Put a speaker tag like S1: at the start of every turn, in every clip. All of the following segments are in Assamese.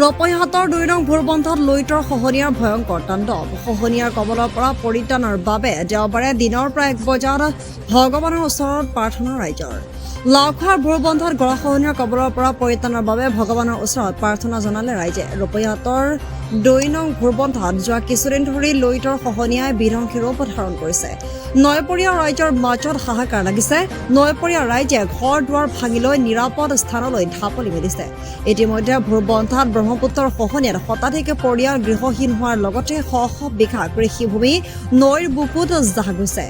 S1: ৰপৈহাটৰ ২ নং ভোৰবন্ধাত লুইতৰ খহনীয়াৰ ভয়ংকৰ তাণ্ডৱ। খহনীয়াৰ কবলৰ পৰা পৰিত্ৰাণৰ বাবে দেওবাৰে দিনৰ প্ৰায় ১ বজাত ভগৱানৰ ওচৰত প্ৰাৰ্থনা ৰাইজৰ। লাওখোৱাৰ ভোৰবন্ধাত গৰাখহনীয়াৰ কবলৰ পৰা পৰিত্ৰাণৰ বাবে ভগৱানৰ ওচৰত প্ৰাৰ্থনা জনালে ৰাইজে। ৰপৈহাটৰ ২ নং ভোৰবন্ধাত যোৱা কিছুদিন ধৰি লুইতৰ খহনীয়াই বিধ্বংসী ৰূপ ধাৰণ কৰিছে। নৈপৰীয়া ৰাইজৰ মাজত হাহাকাৰ লাগিছে। নৈপৰীয়া ৰাইজে ঘৰ দুৱাৰ ভাঙি লৈ নিৰাপদ স্থানলৈ ঢাপলি মেলিছে। ইতিমধ্যে ভোৰবন্ধাত ব্ৰহ্মপুত্ৰৰ খহনীয়াত শতাধিক পৰিয়াল গৃহহীন হোৱাৰ লগতে শ শ বিঘা কৃষিভূমি নৈৰ বুকুত জাহ গৈছে।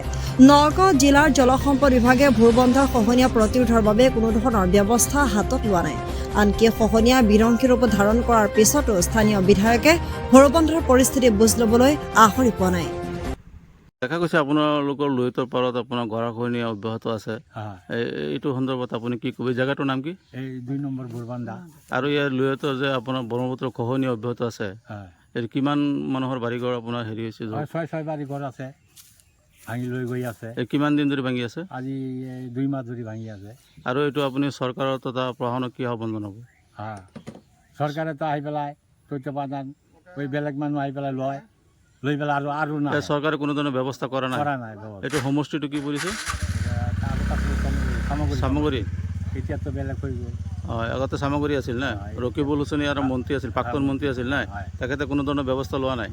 S1: নগাঁও জিলাৰ জলসম্পদ বিভাগে ভোৰবন্ধাৰ খহনীয়া প্ৰতিৰোধৰ বাবে কোনো ধৰণৰ ব্যৱস্থা হাতত লোৱা নাই। আনকি খহনীয়া বিধ্বংসী ৰূপ ধাৰণ কৰাৰ পিছতো স্থানীয় বিধায়কে ভোৰবন্ধাৰ পৰিস্থিতি বুজ ল'বলৈ আহৰি পোৱা নাই।
S2: দেখা গৈছে আপোনালোকৰ লুইতৰ পাৰত আপোনাৰ গৰাখহনীয়া অব্যাহত আছে। এইটো সন্দৰ্ভত আপুনি কি ক'ব? জেগাটোৰ নাম কি?
S3: এই ২ নম্বৰ ভোৰবন্ধা।
S2: আৰু ইয়াৰ লুইতৰ যে আপোনাৰ ব্ৰহ্মপুত্ৰৰ খহনীয়া অব্যাহত আছে, এই কিমান মানুহৰ বাৰীঘৰ আপোনাৰ হেৰি হৈছে?
S3: ৬ বাৰী ঘৰ আছে, ভাঙি লৈ গৈ আছে।
S2: এই কিমান দিন ধৰি ভাঙি আছে?
S3: আজি ২ মাহ ধৰি ভাঙি আছে।
S2: আৰু এইটো আপুনি চৰকাৰৰ তথা প্ৰশাসনক কি আহ্বান জনাব?
S3: চৰকাৰেতো আহি পেলাই তথ্য প্ৰদান কৰি বেলেগ মানুহ আহি পেলাই লৈ পেলাই আৰু নাই।
S2: চৰকাৰে কোনো ধৰণৰ ব্যৱস্থা কৰা নাই। এইটো সমষ্টিটো কি পৰিছে? চামগুৰি।
S3: এতিয়াতো বেলেগ হৈ গ'ল।
S2: হয়, আগতে চামগুৰি আছিল না, ৰকিবুল হুছেইন আৰু মন্ত্ৰী আছিল, প্ৰাক্তন মন্ত্ৰী আছিল না, তেখেতে কোনো ধৰণৰ ব্যৱস্থা লোৱা নাই।